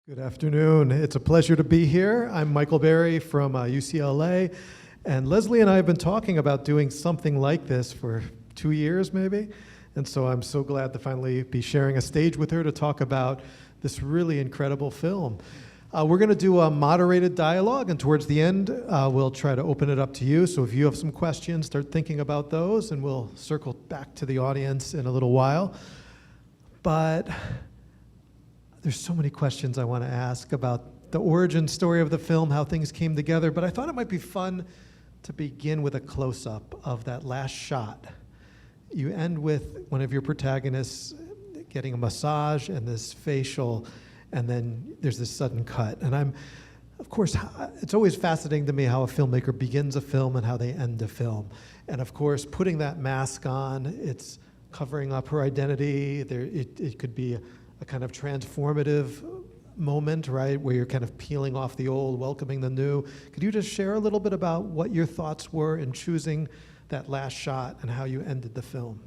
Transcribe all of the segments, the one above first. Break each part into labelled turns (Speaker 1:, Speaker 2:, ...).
Speaker 1: Good afternoon. It's a pleasure to be here. I'm Michael Berry from UCLA, and Leslie and I have been talking about doing something like this for 2 years maybe, and so I'm so glad to finally be sharing a stage with her to talk about this really incredible film. We're going to do a moderated dialogue, and towards the end, we'll try to open it up to you. So if you have some questions, start thinking about those, and we'll circle back to the audience in a little while. But there's so many questions I want to ask about the origin story of the film, how things came together, but I thought it might be fun to begin with a close-up of that last shot. You end with one of your protagonists getting a massage and this facial, and then there's this sudden cut. And of course, it's always fascinating to me how a filmmaker begins a film and how they end a film. And of course, putting that mask on, it's covering up her identity. It could be a kind of transformative moment, right, where you're kind of peeling off the old, welcoming the new. Could you just share a little bit about what your thoughts were in choosing that last shot and how you ended the film?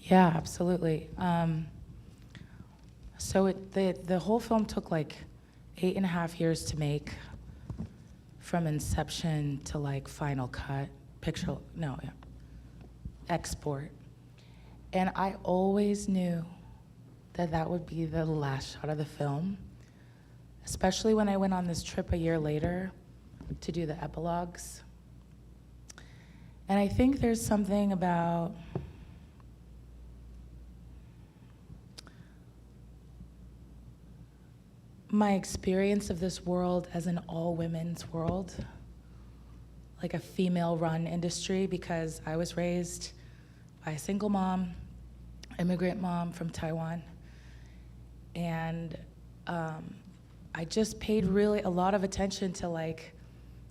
Speaker 2: Yeah, absolutely. So the whole film took like 8.5 years to make, from inception to like final cut, export. And I always knew that would be the last shot of the film, especially when I went on this trip a year later to do the epilogues. And I think there's something about my experience of this world as an all-women's world, like a female-run industry, because I was raised by a single mom, immigrant mom from Taiwan. And I just paid really a lot of attention to like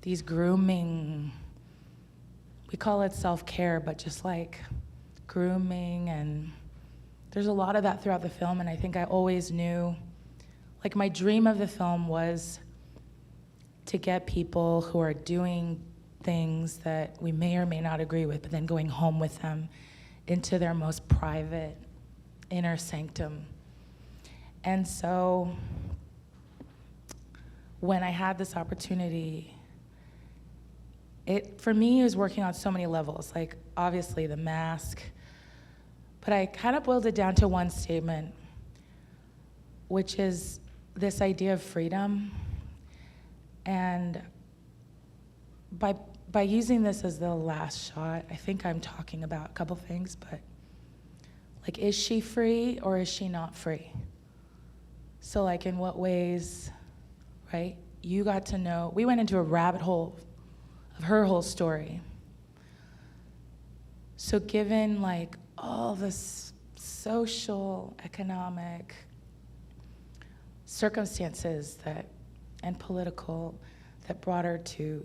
Speaker 2: these grooming, we call it self-care, but just like grooming, and there's a lot of that throughout the film. And I think I always knew, like my dream of the film was to get people who are doing things that we may or may not agree with, but then going home with them into their most private inner sanctum. And so when I had this opportunity, for me, it was working on so many levels, like obviously the mask, but I kind of boiled it down to one statement, which is this idea of freedom. And by using this as the last shot, I think I'm talking about a couple things, but like, is she free or is she not free? So like, in what ways, right? You got to know, we went into a rabbit hole of her whole story. So given like all this social, economic circumstances and political that brought her to,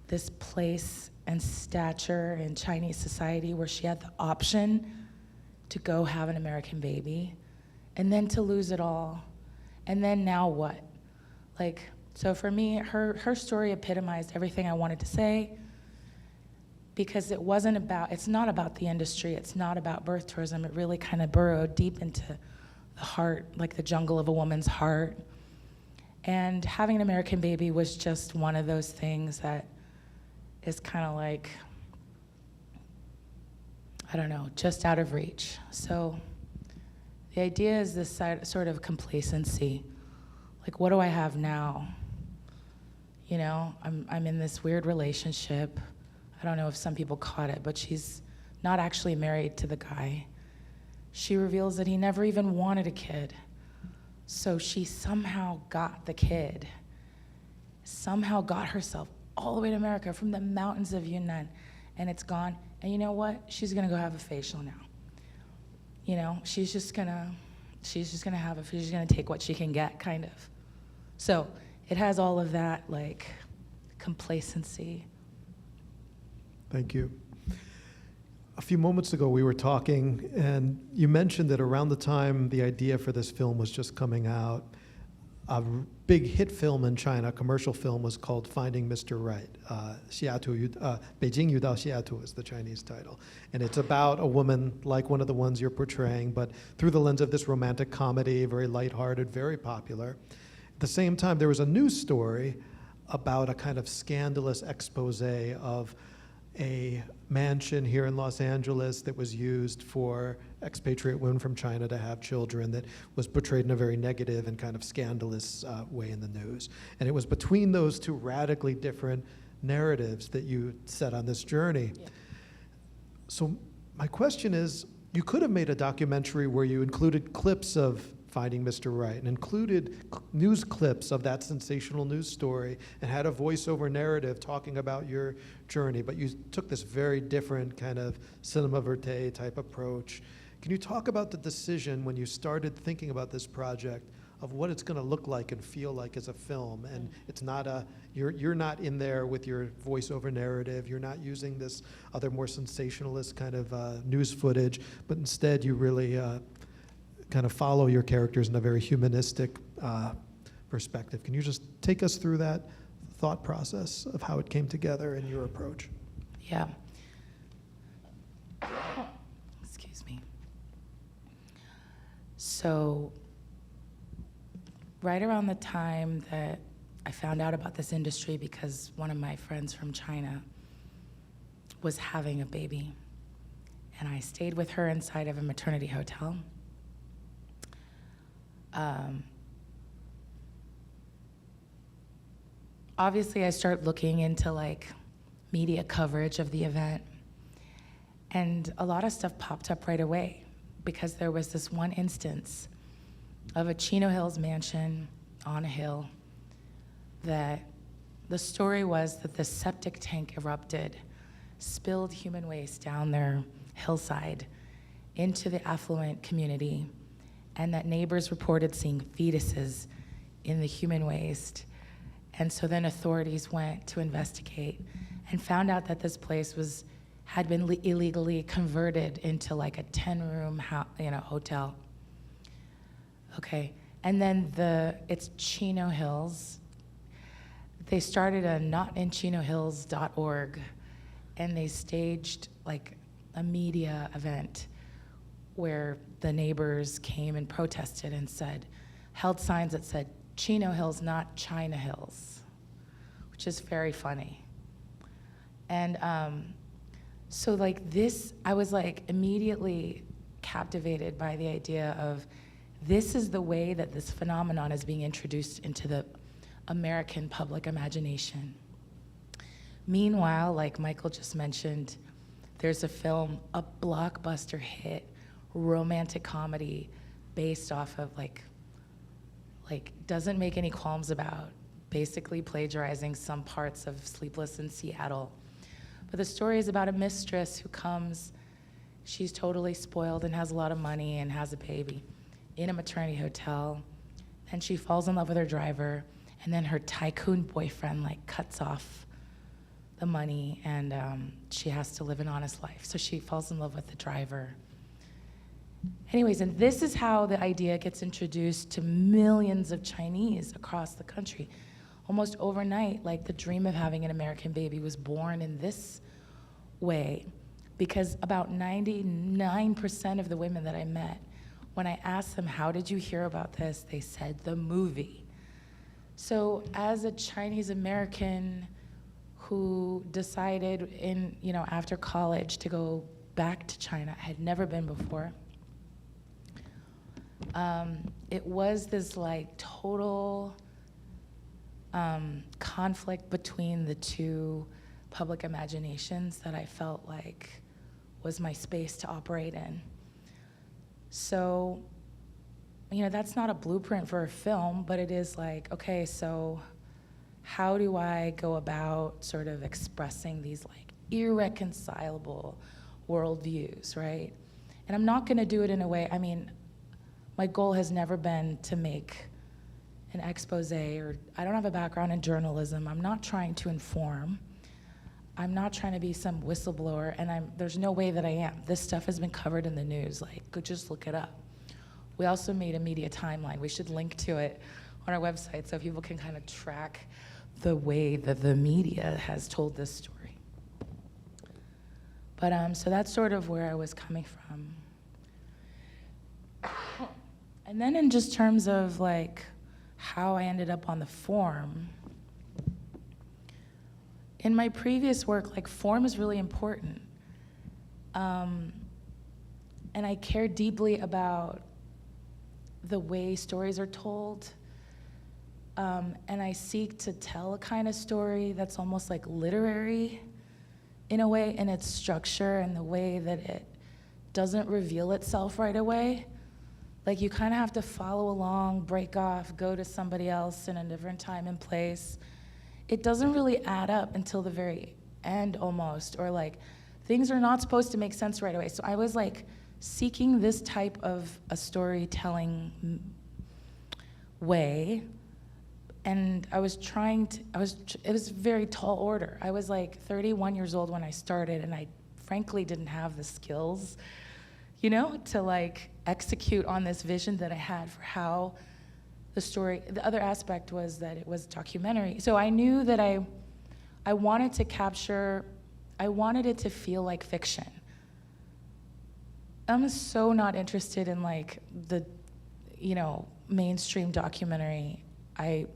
Speaker 2: this place and stature in Chinese society where she had the option to go have an American baby, and then to lose it all, and then now what? Like, so for me, her story epitomized everything I wanted to say, because it's not about the industry, it's not about birth tourism. It really kind of burrowed deep into the heart, like the jungle of a woman's heart. And having an American baby was just one of those things that is kind of like, I don't know, just out of reach. So the idea is this sort of complacency. Like, what do I have now? I'm in this weird relationship. I don't know if some people caught it, but she's not actually married to the guy. She reveals that he never even wanted a kid. So she somehow got the kid, somehow got herself all the way to America from the mountains of Yunnan, and it's gone. And you know what? She's gonna go have a facial now. She's just gonna take what she can get, kind of. So it has all of that, like, complacency.
Speaker 1: Thank you. A few moments ago, we were talking, and you mentioned that around the time the idea for this film was just coming out, a big hit film in China, a commercial film, was called Finding Mr. Right. 北京遇到西雅图 is the Chinese title. And it's about a woman like one of the ones you're portraying, but through the lens of this romantic comedy, very lighthearted, very popular. At the same time, there was a news story about a kind of scandalous expose of a mansion here in Los Angeles that was used for expatriate women from China to have children, that was portrayed in a very negative and kind of scandalous way in the news. And it was between those two radically different narratives that you set on this journey.
Speaker 2: Yeah.
Speaker 1: So my question is, you could have made a documentary where you included clips of Finding Mr. Right and included news clips of that sensational news story and had a voiceover narrative talking about your journey, but you took this very different kind of cinema verite type approach. Can you talk about the decision when you started thinking about this project of what it's going to look like and feel like as a film? And it's not you're not in there with your voiceover narrative, you're not using this other more sensationalist kind of news footage, but instead you really kind of follow your characters in a very humanistic perspective. Can you just take us through that thought process of how it came together and your approach?
Speaker 2: Yeah. Excuse me. So, right around the time that I found out about this industry, because one of my friends from China was having a baby, and I stayed with her inside of a maternity hotel. Obviously, I start looking into like media coverage of the event, and a lot of stuff popped up right away because there was this one instance of a Chino Hills mansion on a hill that the story was that the septic tank erupted, spilled human waste down their hillside into the affluent community, and that neighbors reported seeing fetuses in the human waste. And so then authorities went to investigate and found out that this place had been illegally converted into like a 10-room hotel. Okay, and then it's Chino Hills. They started a notinchinohills.org, and they staged like a media event where the neighbors came and protested and held signs that said, Chino Hills, not China Hills, which is very funny. And so like this, I was like immediately captivated by the idea of this is the way that this phenomenon is being introduced into the American public imagination. Meanwhile, like Michael just mentioned, there's a film, a blockbuster hit, romantic comedy based off of like doesn't make any qualms about basically plagiarizing some parts of Sleepless in Seattle. But the story is about a mistress who comes, she's totally spoiled and has a lot of money and has a baby in a maternity hotel, and she falls in love with her driver, and then her tycoon boyfriend like cuts off the money, and she has to live an honest life. So she falls in love with the driver. Anyways, and this is how the idea gets introduced to millions of Chinese across the country. Almost overnight, like the dream of having an American baby was born in this way, because about 99% of the women that I met, when I asked them, how did you hear about this? They said, the movie. So as a Chinese American who decided after college to go back to China, I had never been before. It was this like total conflict between the two public imaginations that I felt like was my space to operate in. So, that's not a blueprint for a film, but it is like, okay, so how do I go about sort of expressing these like irreconcilable worldviews, right? And I'm not gonna do it in a way, my goal has never been to make an expose, or I don't have a background in journalism. I'm not trying to inform. I'm not trying to be some whistleblower, and there's no way that I am. This stuff has been covered in the news, go just look it up. We also made a media timeline. We should link to it on our website so people can kind of track the way that the media has told this story. But so that's sort of where I was coming from. And then in just terms of like how I ended up on the form. In my previous work, like, form is really important. And I care deeply about the way stories are told. And I seek to tell a kind of story that's almost like literary in a way, in its structure and the way that it doesn't reveal itself right away. Like, you kind of have to follow along, break off, go to somebody else in a different time and place. It doesn't really add up until the very end almost, or like things are not supposed to make sense right away. So I was like seeking this type of a storytelling way, and I was trying to, it was a very tall order. I was like 31 years old when I started, and I frankly didn't have the skills, you know, to like execute on this vision that I had for how the story. The other aspect was that it was documentary. So I knew that I wanted to capture, I wanted it to feel like fiction. I'm so not interested in like the, you know, mainstream documentary. I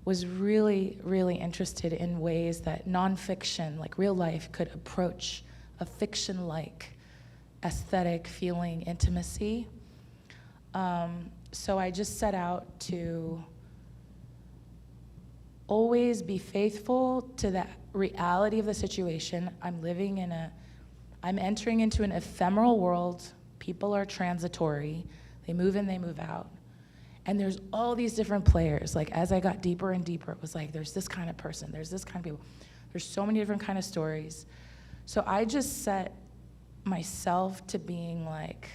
Speaker 2: was really, really interested in ways that nonfiction, like real life, could approach a fiction-like aesthetic, feeling, intimacy. So I just set out to always be faithful to the reality of the situation. I'm entering into an ephemeral world. People are transitory. They move in, they move out. And there's all these different players. Like, as I got deeper and deeper, it was like, there's this kind of person, there's this kind of people. There's so many different kind of stories. So I just set myself to being like,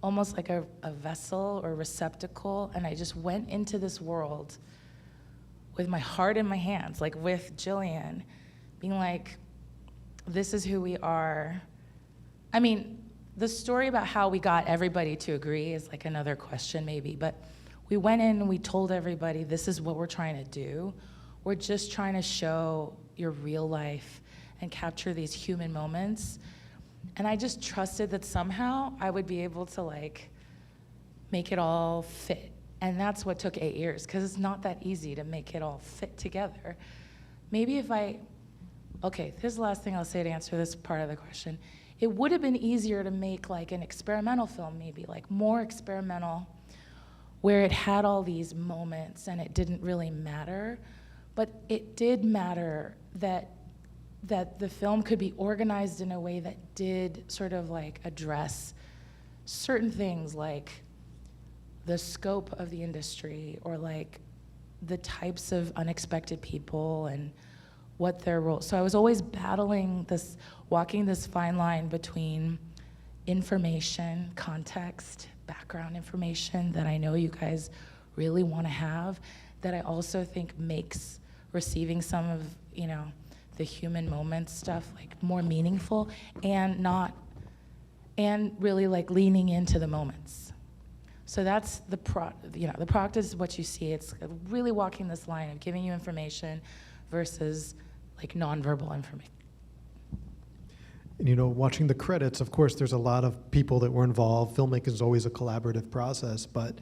Speaker 2: almost like a vessel or receptacle, and I just went into this world with my heart in my hands, like with Jillian, being like, this is who we are. I mean, the story about how we got everybody to agree is like another question maybe, but we went in and we told everybody, this is what we're trying to do. We're just trying to show your real life and capture these human moments. And I just trusted that somehow I would be able to like make it all fit. And that's what took 8 years, because it's not that easy to make it all fit together. Maybe if okay, here's the last thing I'll say to answer this part of the question. It would have been easier to make like an experimental film, maybe like more experimental, where it had all these moments and it didn't really matter. But it did matter that the film could be organized in a way that did sort of like address certain things, like the scope of the industry, or like the types of unexpected people and what their role. So I was always battling this, walking this fine line between information, context, background information that I know you guys really want to have, that I also think makes receiving some of, you know, the human moments stuff like more meaningful, and really like leaning into the moments. So that's the product is what you see. It's really walking this line of giving you information versus like nonverbal information.
Speaker 1: And you know, watching the credits, of course, there's a lot of people that were involved. Filmmaking is always a collaborative process, but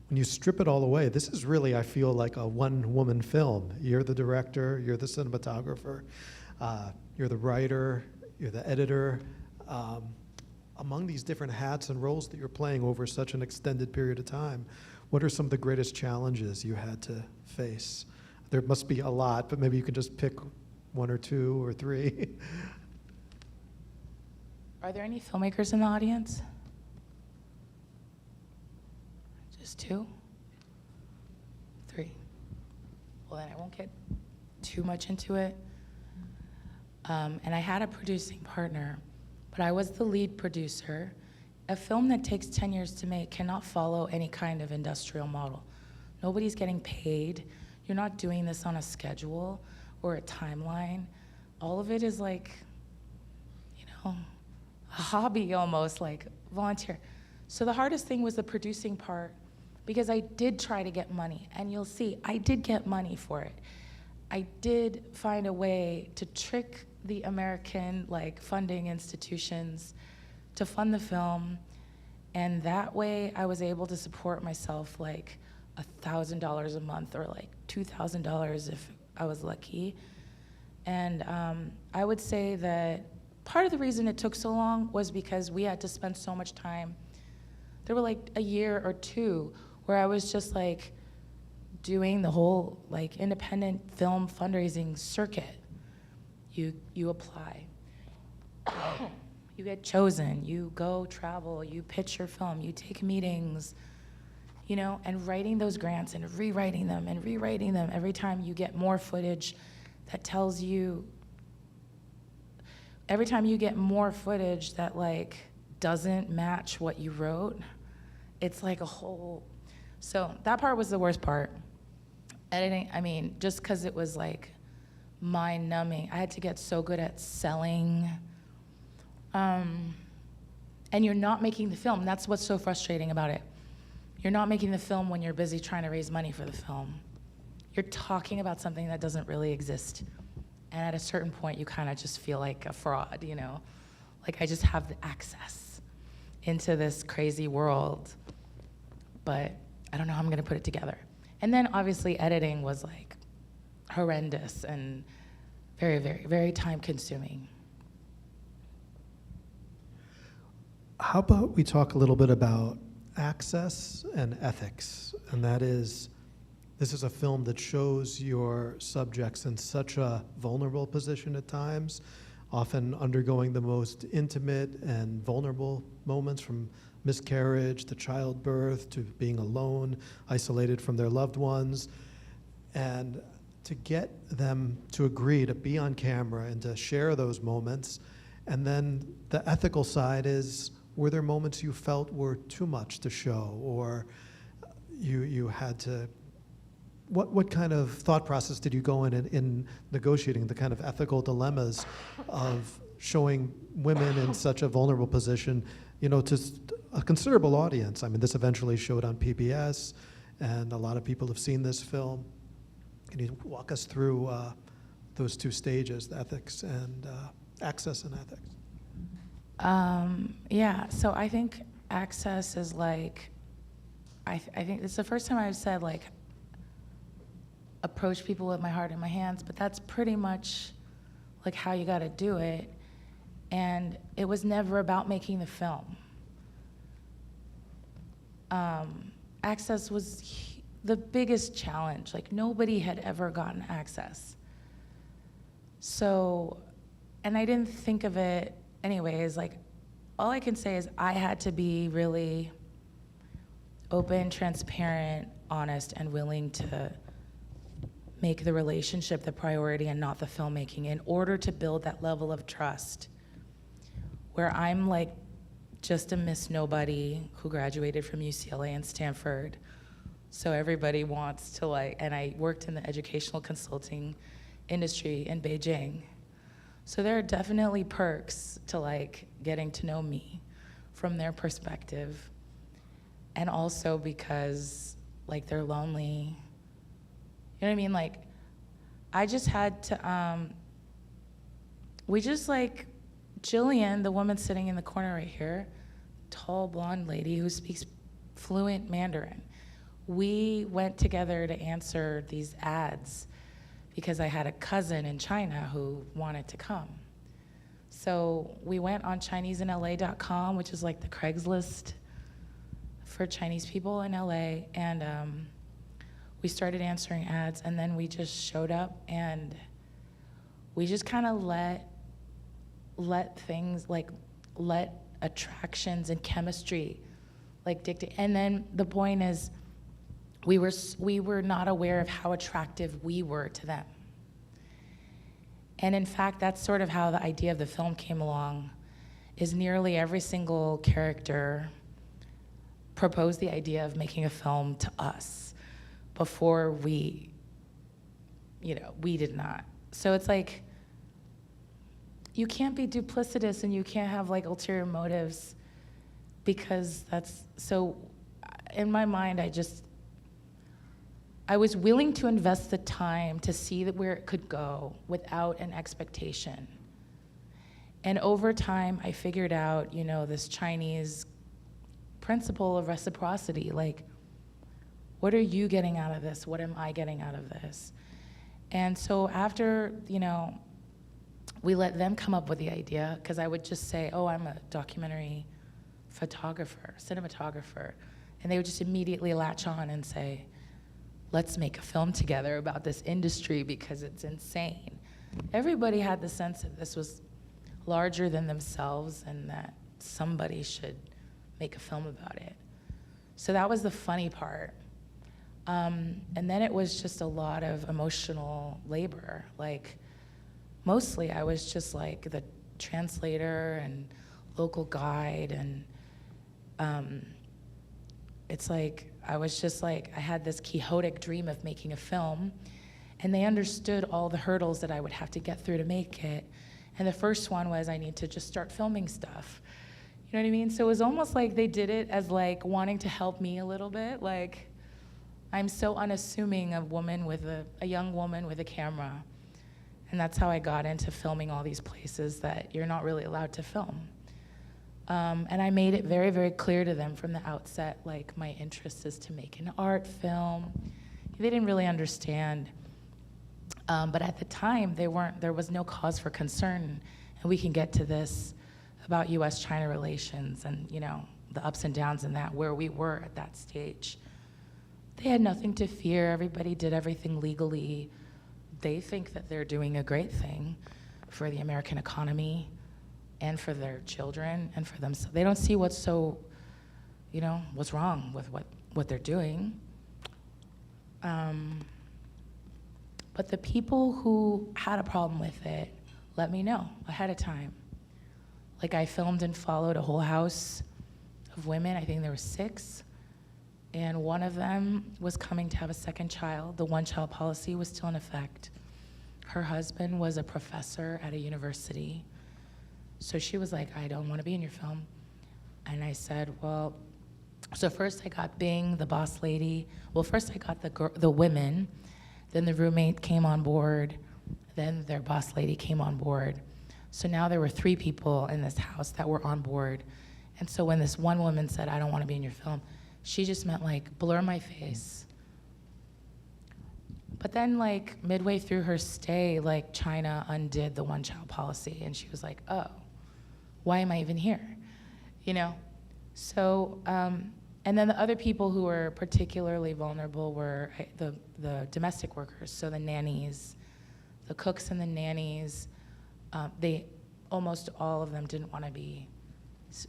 Speaker 1: when you strip it all away, this is really, I feel, like a one-woman film. You're the director, you're the cinematographer, you're the writer, you're the editor. Among these different hats and roles that you're playing over such an extended period of time, what are some of the greatest challenges you had to face? There must be a lot, but maybe you could just pick one or two or three.
Speaker 2: Are there any filmmakers in the audience? Just 2? 3? Well, then I won't get too much into it. And I had a producing partner, but I was the lead producer. A film that takes 10 years to make cannot follow any kind of industrial model. Nobody's getting paid. You're not doing this on a schedule or a timeline. All of it is like, you know, a hobby almost, like volunteer. So the hardest thing was the producing part, because I did try to get money, and you'll see, I did get money for it. I did find a way to trick the American like funding institutions to fund the film, And that way I was able to support myself like $1,000 a month or like $2,000 if I was lucky. And I would say that part of the reason it took so long was because we had to spend so much time. There were like a year or two where I was just like doing the whole like independent film fundraising circuit. You apply, you get chosen, you go travel, you pitch your film, you take meetings, you know, and writing those grants and rewriting them every time you get more footage that tells you, every time you get more footage that like doesn't match what you wrote, it's like a whole, so that part was the worst part. Editing, I mean, just because it was like mind numbing. I had to get so good at selling. And you're not making the film. That's what's so frustrating about it. You're not making the film when you're busy trying to raise money for the film. You're talking about something that doesn't really exist. And at a certain point, you kind of just feel like a fraud, you know? Like I just have the access into this crazy world, but I don't know how I'm gonna put it together. And then obviously editing was like horrendous and very, very, very time consuming.
Speaker 1: How about we talk a little bit about access and ethics? And that is, this is a film that shows your subjects in such a vulnerable position at times, often undergoing the most intimate and vulnerable moments, from miscarriage to childbirth to being alone, isolated from their loved ones. And to get them to agree to be on camera and to share those moments. And then the ethical side is, were there moments you felt were too much to show, or you had to, what kind of thought process did you go in negotiating the kind of ethical dilemmas of showing women in such a vulnerable position, you know, to a considerable audience? I mean, this eventually showed on PBS, and a lot of people have seen this film. Can you walk us through those two stages, the ethics and access and ethics?
Speaker 2: Yeah, so I think access is like, I think it's the first time I've said like, approach people with my heart in my hands, but that's pretty much like how you gotta do it. And it was never about making the film. Access was the biggest challenge. Like nobody had ever gotten access. So, and I didn't think of it anyways, like all I can say is I had to be really open, transparent, honest, and willing to make the relationship the priority and not the filmmaking in order to build that level of trust where I'm like just a Miss Nobody who graduated from UCLA and Stanford. So everybody wants to like, and I worked in the educational consulting industry in Beijing. So there are definitely perks to like getting to know me from their perspective. And also because like they're lonely. You know what I mean? Like, I just had to, we just like, Jillian, the woman sitting in the corner right here, tall blonde lady who speaks fluent Mandarin. We went together to answer these ads because I had a cousin in China who wanted to come. So we went on ChineseInLA.com, which is like the Craigslist for Chinese people in LA, and we started answering ads, and then we just showed up and we just kind of let things, like let attractions and chemistry like dictate. And then the point is, we were not aware of how attractive we were to them. And in fact, that's sort of how the idea of the film came along, is nearly every single character proposed the idea of making a film to us before we, you know, we did not. So it's like, you can't be duplicitous and you can't have like ulterior motives, because that's, so in my mind, I was willing to invest the time to see that where it could go without an expectation. And over time, I figured out, you know, this Chinese principle of reciprocity. Like, what are you getting out of this? What am I getting out of this? And so after, we let them come up with the idea, because I would just say, oh, I'm a documentary photographer, cinematographer. And they would just immediately latch on and say, let's make a film together about this industry because it's insane. Everybody had the sense that this was larger than themselves and that somebody should make a film about it. So that was the funny part. And then it was just a lot of emotional labor. Like, mostly I was just like the translator and local guide, and it's like I was just like, I had this quixotic dream of making a film, and they understood all the hurdles that I would have to get through to make it. And the first one was I need to just start filming stuff. You know what I mean? So it was almost like they did it as like wanting to help me a little bit. Like, I'm so unassuming a woman with a young woman with a camera. And that's how I got into filming all these places that you're not really allowed to film. And I made it very, very clear to them from the outset, like, my interest is to make an art film. They didn't really understand. But at the time, there was no cause for concern. And we can get to this about US-China relations and, the ups and downs in that, where we were at that stage. They had nothing to fear. Everybody did everything legally. They think that they're doing a great thing for the American economy and for their children and for themselves. They don't see what's what's wrong with what they're doing. But the people who had a problem with it let me know ahead of time. Like, I filmed and followed a whole house of women. I think there were 6. And one of them was coming to have a second child. The one-child policy was still in effect. Her husband was a professor at a university. So she was like, I don't want to be in your film. And I said, well, so first I got Bing, the boss lady. Well, first I got the women. Then the roommate came on board. Then their boss lady came on board. So now there were 3 people in this house that were on board. And so when this one woman said, I don't want to be in your film, she just meant, like, blur my face. But then, like, midway through her stay, like, China undid the one-child policy, and she was like, oh, why am I even here? So, and then the other people who were particularly vulnerable were the domestic workers, so the nannies, the cooks and the nannies. They, almost all of them didn't want to be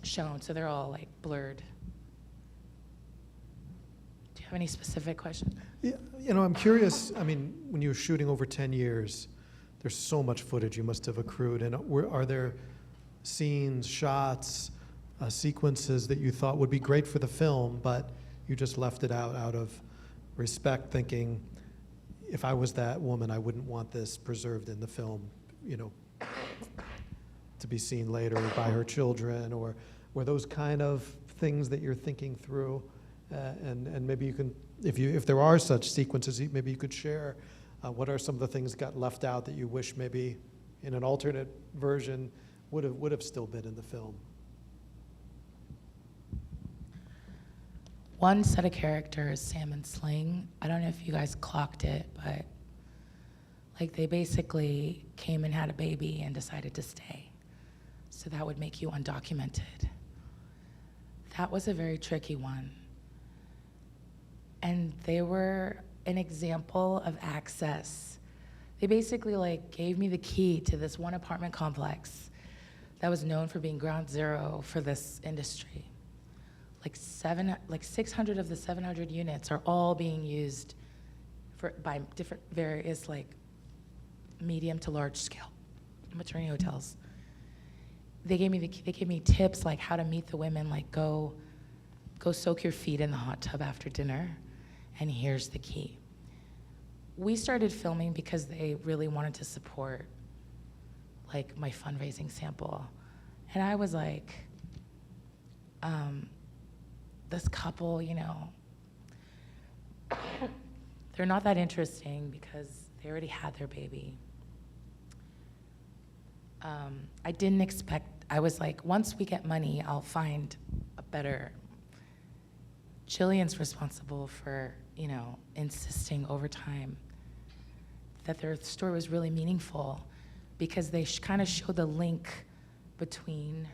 Speaker 2: shown, so they're all, like, blurred. Do you have any specific questions?
Speaker 1: Yeah, I'm curious. I mean, when you were shooting over 10 years, there's so much footage you must have accrued. And are there scenes, shots, sequences that you thought would be great for the film, but you just left it out of respect, thinking, if I was that woman, I wouldn't want this preserved in the film, to be seen later by her children, or were those kind of things that you're thinking through? And maybe you can, if there are such sequences, maybe you could share what are some of the things that got left out that you wish maybe in an alternate version would have still been in the film?
Speaker 2: One set of characters, Sam and Sling, I don't know if you guys clocked it, but like, they basically came and had a baby and decided to stay. So that would make you undocumented. That was a very tricky one. And they were an example of access. They basically, like, gave me the key to this one apartment complex that was known for being ground zero for this industry. Like 600 of the 700 units are all being used by different various, like, medium to large scale maternity hotels. They gave me tips, like, how to meet the women, like, go soak your feet in the hot tub after dinner, and here's the key. We started filming because they really wanted to support, like, my fundraising sample. And I was like, this couple, they're not that interesting because they already had their baby. I didn't expect, I was like, once we get money, I'll find a better Jillian's responsible for, insisting over time that their story was really meaningful because they kind of showed the link between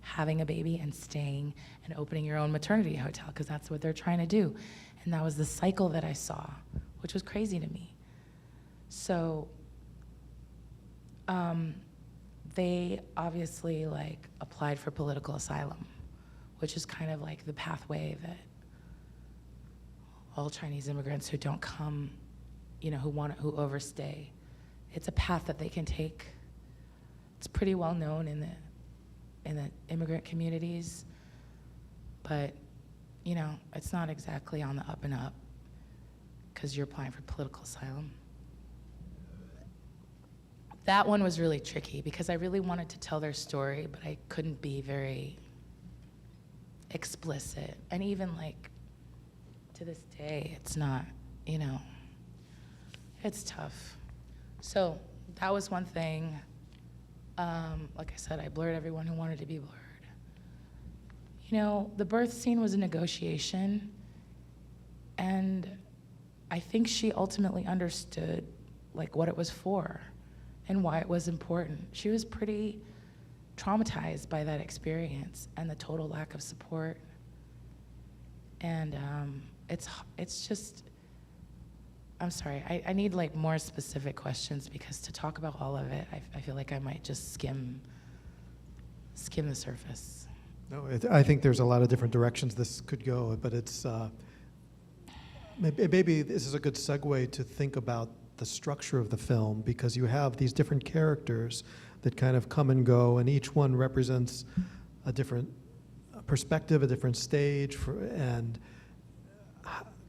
Speaker 2: having a baby and staying and opening your own maternity hotel, because that's what they're trying to do. And that was the cycle that I saw, which was crazy to me. So they obviously applied for political asylum, which is kind of like the pathway that all Chinese immigrants who don't come, who overstay, it's a path that they can take. It's pretty well known in the immigrant communities, but it's not exactly on the up and up because you're applying for political asylum. That one was really tricky because I really wanted to tell their story, but I couldn't be very explicit. And even to this day, it's not, it's tough. So that was one thing. Like I said, I blurred everyone who wanted to be blurred. The birth scene was a negotiation, and I think she ultimately understood what it was for and why it was important. She was pretty traumatized by that experience and the total lack of support. And it's just, I'm sorry, I need more specific questions because to talk about all of it, I feel like I might just skim the surface.
Speaker 1: No, I think there's a lot of different directions this could go, but it's maybe this is a good segue to think about the structure of the film, because you have these different characters that kind of come and go, and each one represents a different perspective, a different stage. And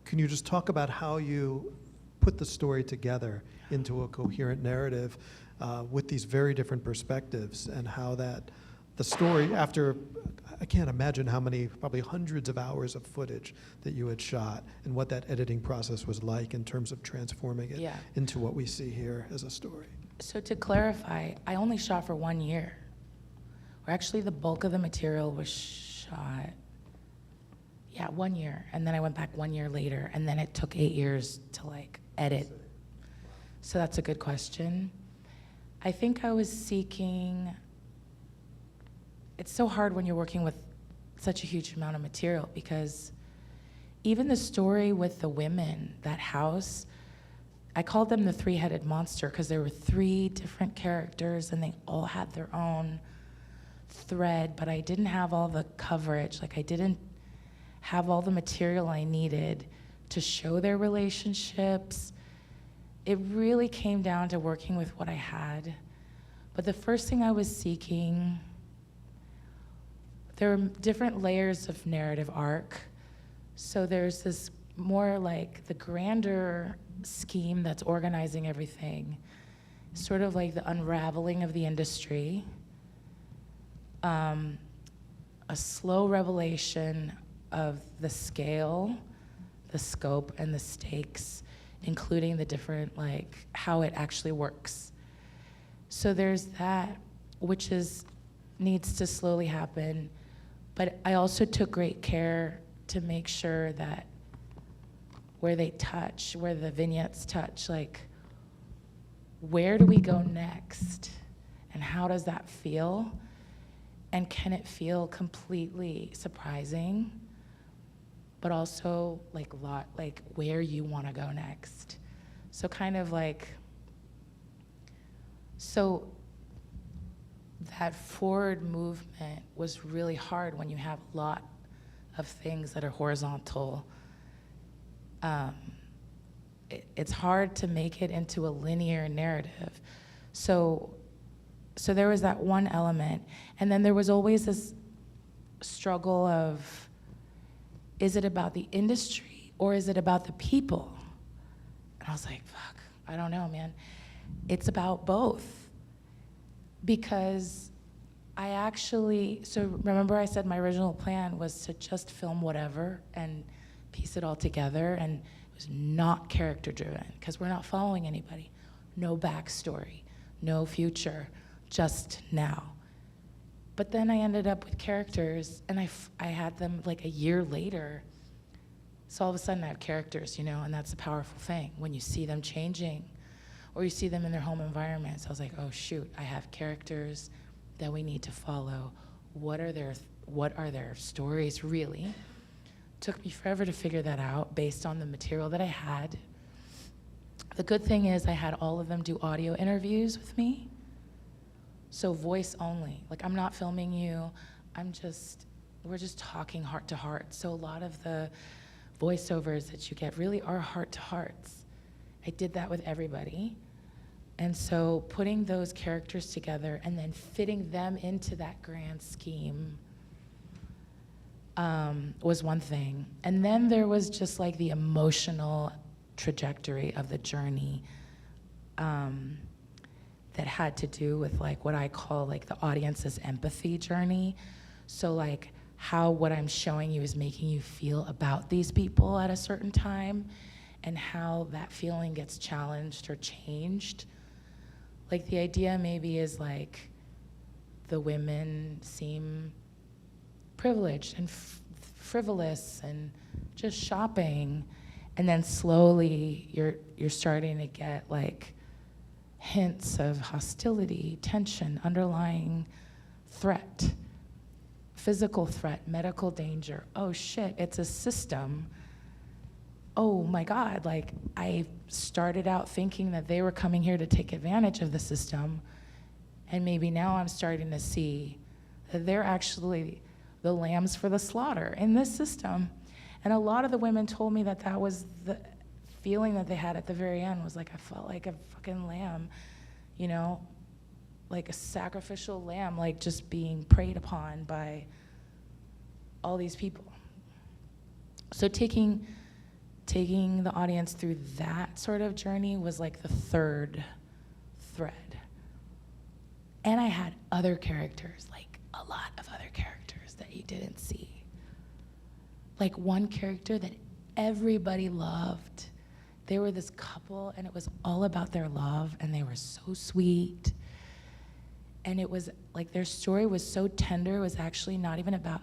Speaker 1: can you just talk about how you put the story together into a coherent narrative with these very different perspectives, and how that the story, after, I can't imagine how many, probably hundreds of hours of footage that you had shot, and what that editing process was like in terms of transforming it into what we see here as a story.
Speaker 2: So to clarify, I only shot for 1 year. Or actually the bulk of the material was shot, 1 year. And then I went back 1 year later, and then it took 8 years to edit. So that's a good question. I think I was seeking, it's so hard when you're working with such a huge amount of material, because even the story with the women, that house, I called them the three-headed monster because there were 3 different characters and they all had their own thread, but I didn't have all the coverage. I didn't have all the material I needed to show their relationships. It really came down to working with what I had. But the first thing I was seeking, there were different layers of narrative arc. So there's this more the grander scheme that's organizing everything, sort of the unraveling of the industry, a slow revelation of the scale, the scope, and the stakes, including the different, how it actually works. So there's that, which needs to slowly happen. But I also took great care to make sure that where the vignettes touch, where do we go next? And how does that feel? And can it feel completely surprising, but also where you want to go next? So kind of so that forward movement was really hard when you have a lot of things that are horizontal. It's hard to make it into a linear narrative. So there was that one element, and then there was always this struggle of, is it about the industry or is it about the people? And I was like, fuck, I don't know, man. It's about both. Because so remember I said my original plan was to just film whatever and piece it all together, and it was not character driven, because we're not following anybody. No backstory, no future, just now. But then I ended up with characters, and I had them a year later So all of a sudden I have characters, and that's a powerful thing when you see them changing or you see them in their home environment. So I was like, oh shoot, I have characters that we need to follow. What are their stories really? Took me forever to figure that out based on the material that I had. The good thing is I had all of them do audio interviews with me. So voice only. Like, I'm not filming you. We're just talking heart to heart. So a lot of the voiceovers that you get really are heart to hearts. I did that with everybody. And so putting those characters together and then fitting them into that grand scheme was one thing. And then there was just like the emotional trajectory of the journey that had to do with like what I call like the audience's empathy journey. So like how what I'm showing you is making you feel about these people at a certain time and how that feeling gets challenged or changed. Like the idea maybe is like the women seem privileged and frivolous and just shopping, and then slowly you're starting to get like hints of hostility, tension, underlying threat, physical threat, medical danger. Oh shit, it's a system. Oh my God, like I started out thinking that they were coming here to take advantage of the system, and maybe now I'm starting to see that they're actually the lambs for the slaughter in this system. And a lot of the women told me that that was the feeling that they had at the very end, was like, I felt like a fucking lamb, like a sacrificial lamb, like just being preyed upon by all these people. So taking the audience through that sort of journey was like the third thread. And I had other characters, like a lot of other characters that you didn't see. Like one character that everybody loved. They were this couple, and it was all about their love, and they were so sweet. And it was like their story was so tender. It was actually not even about,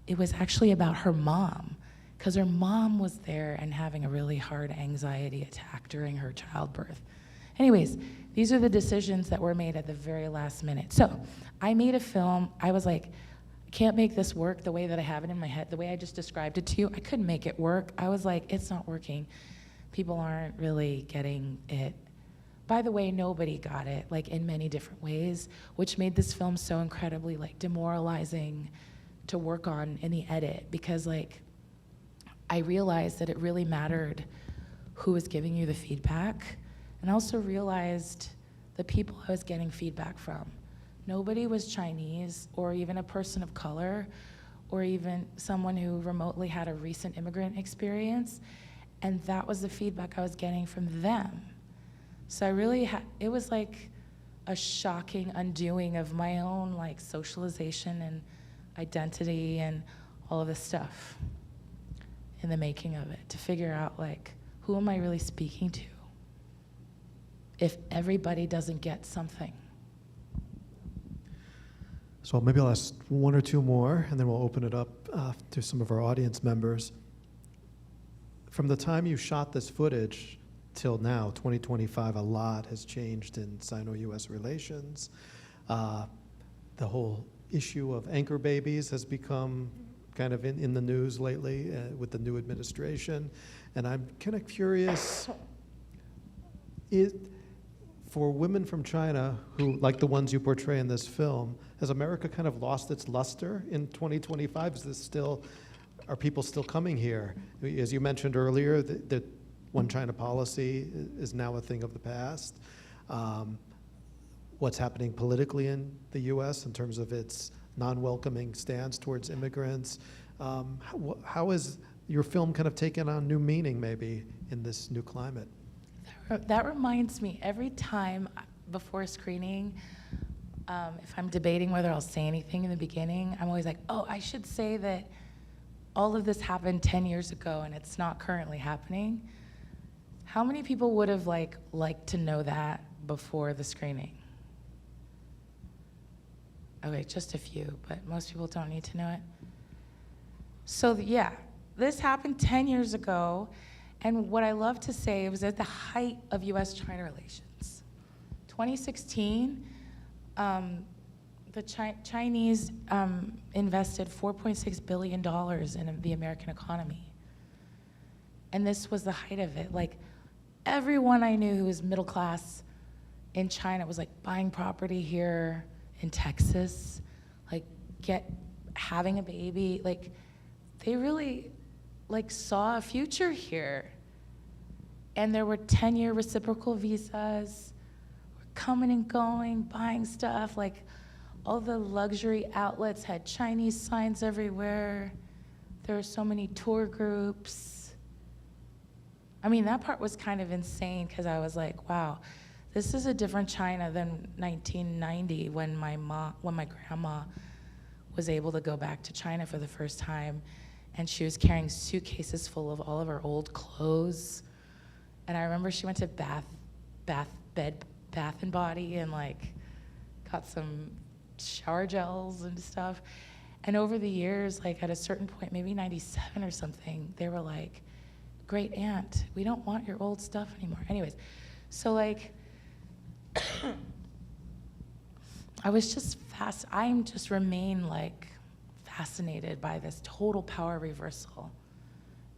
Speaker 2: it was actually about her mom, because her mom was there and having a really hard anxiety attack during her childbirth. Anyways, these are the decisions that were made at the very last minute. So I made a film. I was like, I can't make this work the way that I have it in my head, the way I just described it to you. I couldn't make it work. I was like, it's not working. People aren't really getting it. By the way, nobody got it, like in many different ways, which made this film so incredibly like demoralizing to work on in the edit, because like I realized that it really mattered who was giving you the feedback, and I also realized the people I was getting feedback from. Nobody was Chinese or even a person of color or even someone who remotely had a recent immigrant experience, and that was the feedback I was getting from them. So I really it was like a shocking undoing of my own like socialization and identity and all of this stuff in the making of it, to figure out like, who am I really speaking to if everybody doesn't get something?
Speaker 1: So maybe I'll ask one or two more, and then we'll open it up to some of our audience members. From the time you shot this footage till now, 2025, a lot has changed in Sino-US relations. The whole issue of anchor babies has become kind of in the news lately with the new administration. And I'm kind of curious, for women from China, who, like the ones you portray in this film, has America kind of lost its luster in 2025? Are people still coming here? As you mentioned earlier, the one China policy is now a thing of the past. What's happening politically in the US in terms of its non-welcoming stance towards immigrants. How is your film kind of taken on new meaning maybe in this new climate?
Speaker 2: That reminds me, every time before screening, if I'm debating whether I'll say anything in the beginning, I'm always like, oh, I should say that all of this happened 10 years ago and it's not currently happening. How many people would have liked to know that before the screening? Okay, just a few, but most people don't need to know it. So yeah, this happened 10 years ago, and what I love to say, it was at the height of US-China relations. 2016, the Chinese invested $4.6 billion in the American economy. And this was the height of it. Like, everyone I knew who was middle class in China was like buying property here in Texas, like having a baby. Like, they really like saw a future here. And there were 10-year reciprocal visas, we're coming and going, buying stuff. Like, all the luxury outlets had Chinese signs everywhere. There were so many tour groups. I mean, that part was kind of insane, because I was like, wow, this is a different China than 1990 when my grandma was able to go back to China for the first time, and she was carrying suitcases full of all of her old clothes. And I remember she went to Bath and Body and like got some shower gels and stuff. And over the years, like at a certain point, maybe 97 or something, they were like, great aunt, we don't want your old stuff anymore. Anyways, so like, I was just I'm just remain like fascinated by this total power reversal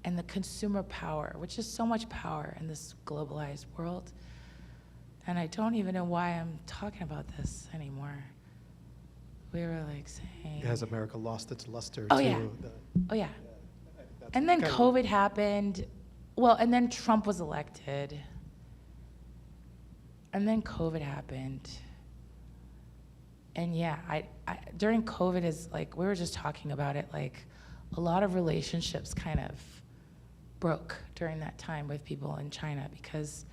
Speaker 2: and the consumer power, which is so much power in this globalized world. And I don't even know why I'm talking about this anymore. We were like saying...
Speaker 1: Has America lost its luster
Speaker 2: oh,
Speaker 1: too?
Speaker 2: Yeah. Oh, yeah. And then COVID happened. Well, and then Trump was elected. And then COVID happened. And yeah, during COVID is like, we were just talking about it, like a lot of relationships kind of broke during that time with people in China, because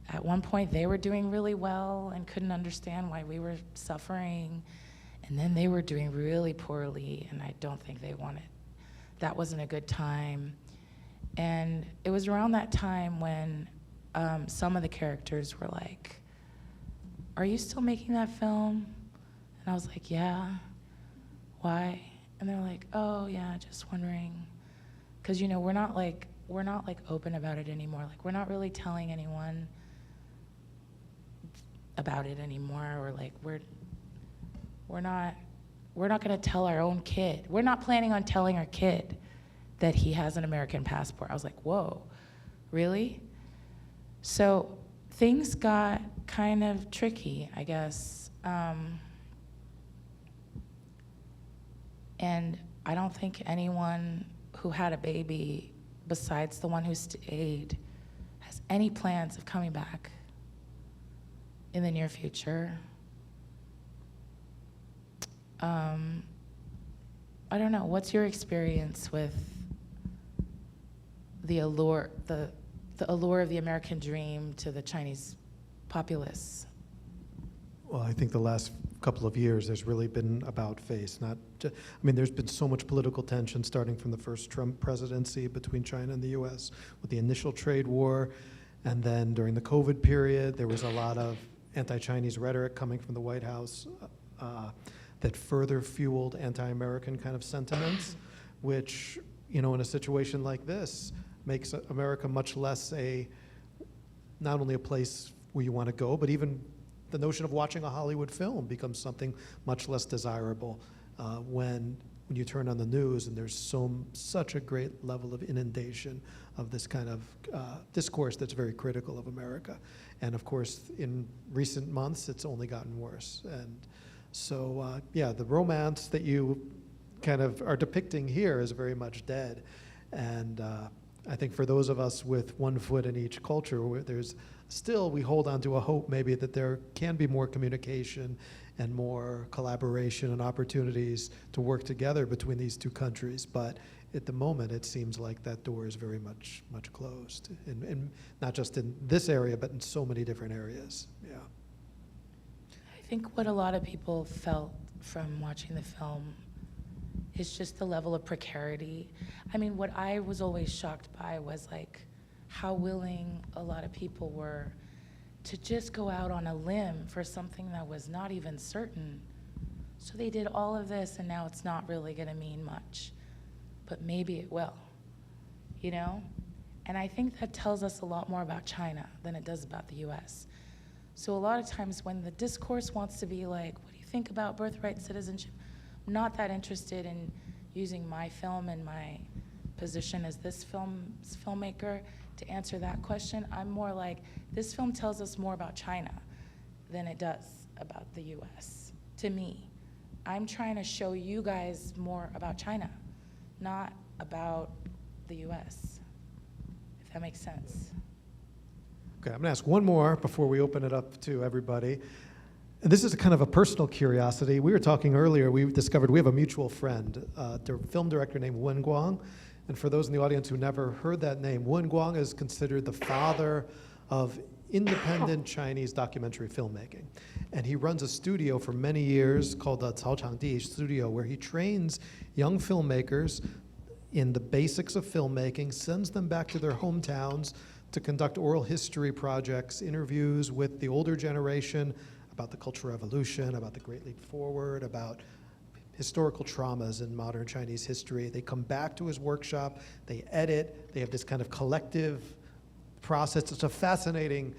Speaker 2: at one point they were doing really well and couldn't understand why we were suffering. And then they were doing really poorly, and I don't think that wasn't a good time. And it was around that time when some of the characters were like, are you still making that film? And I was like, yeah. Why? And they're like, oh yeah, just wondering. Because we're not like open about it anymore. Like, we're not really telling anyone about it anymore. Or like we're not gonna tell our own kid. We're not planning on telling our kid that he has an American passport. I was like, whoa, really? So things got kind of tricky, I guess. And I don't think anyone who had a baby, besides the one who stayed, has any plans of coming back in the near future. I don't know, what's your experience with the allure of the American dream to the Chinese populace?
Speaker 1: Well, I think the last couple of years there's really been about face. There's been so much political tension starting from the first Trump presidency between China and the US with the initial trade war, and then during the COVID period there was a lot of anti-Chinese rhetoric coming from the White House that further fueled anti-American kind of sentiments, which, in a situation like this, makes America much less not only a place where you want to go, but even the notion of watching a Hollywood film becomes something much less desirable when you turn on the news and there's such a great level of inundation of this kind of discourse that's very critical of America. And of course, in recent months, it's only gotten worse. And so, the romance that you kind of are depicting here is very much dead. And I think for those of us with one foot in each culture, we hold on to a hope maybe that there can be more communication and more collaboration and opportunities to work together between these two countries. But at the moment, it seems like that door is very much closed, and not just in this area, but in so many different areas. Yeah.
Speaker 2: I think what a lot of people felt from watching the film is just the level of precarity. What I was always shocked by was like how willing a lot of people were to just go out on a limb for something that was not even certain. So they did all of this, and now it's not really gonna mean much, but maybe it will. you know? And I think that tells us a lot more about China than it does about the US. So a lot of times when the discourse wants to be like, what do you think about birthright citizenship? I'm not that interested in using my film and my position as this filmmaker to answer that question. I'm more like, this film tells us more about China than it does about the US, to me. I'm trying to show you guys more about China, not about the US, if that makes sense.
Speaker 1: Okay, I'm going to ask one more before we open it up to everybody. And this is a kind of a personal curiosity. We were talking earlier, we discovered we have a mutual friend, a film director named Wen Guang. And for those in the audience who never heard that name, Wen Guang is considered the father of independent Chinese documentary filmmaking. And he runs a studio for many years called the Cao Changdi Studio, where he trains young filmmakers in the basics of filmmaking, sends them back to their hometowns to conduct oral history projects, interviews with the older generation about the Cultural Revolution, about the Great Leap Forward, about historical traumas in modern Chinese history. They come back to his workshop, they edit, they have this kind of collective process. It's a fascinating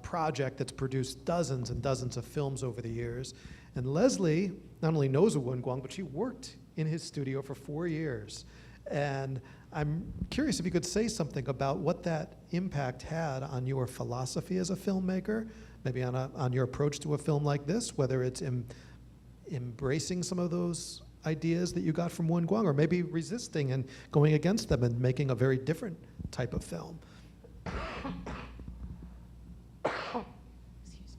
Speaker 1: project that's produced dozens and dozens of films over the years. And Leslie not only knows of Wen Guang, but she worked in his studio for 4 years. And I'm curious if you could say something about what that impact had on your philosophy as a filmmaker, maybe on your approach to a film like this, whether it's embracing some of those ideas that you got from Wen Guang, or maybe resisting and going against them and making a very different type of film.
Speaker 2: Excuse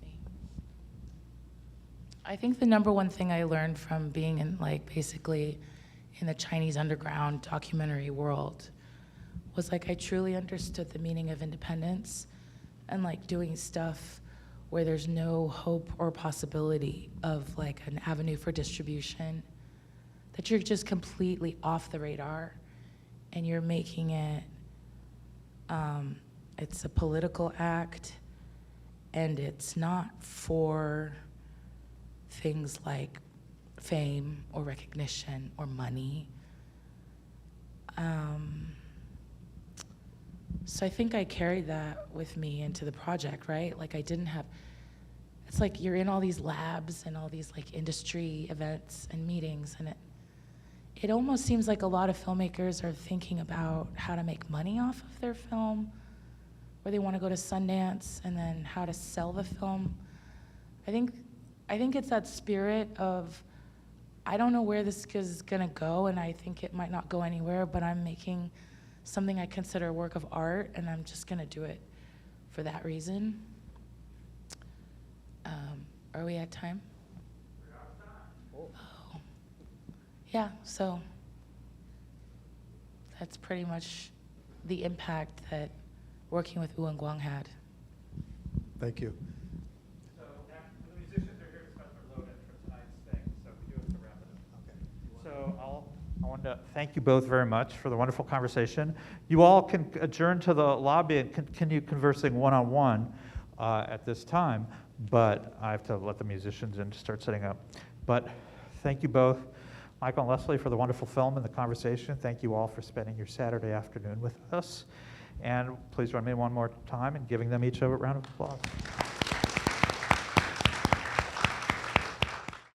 Speaker 2: me. I think the number one thing I learned from being in, like, basically in the Chinese underground documentary world was, like, I truly understood the meaning of independence and, like, doing stuff where there's no hope or possibility of, like, an avenue for distribution, that you're just completely off the radar and you're making it, it's a political act, and it's not for things like fame or recognition or money. So I think I carried that with me into the project, right? Like, I didn't have, it's like you're in all these labs and all these, like, industry events and meetings, and it almost seems like a lot of filmmakers are thinking about how to make money off of their film, or they want to go to Sundance and then how to sell the film. I think it's that spirit of, I don't know where this is gonna go, and I think it might not go anywhere, but I'm making something I consider a work of art, and I'm just gonna do it for that reason. Are we at time? We're out of time. Oh. Yeah, so that's pretty much the impact that working with Wen Guang had.
Speaker 1: Thank you.
Speaker 3: So the musicians are here to start their load-in for tonight's thing, so we do have to wrap it up. Okay. So I wanted to thank you both very much for the wonderful conversation. You all can adjourn to the lobby and continue conversing one-on-one at this time, but I have to let the musicians in to start setting up. But thank you both, Michael and Leslie, for the wonderful film and the conversation. Thank you all for spending your Saturday afternoon with us. And please join me one more time in giving them each a round of applause.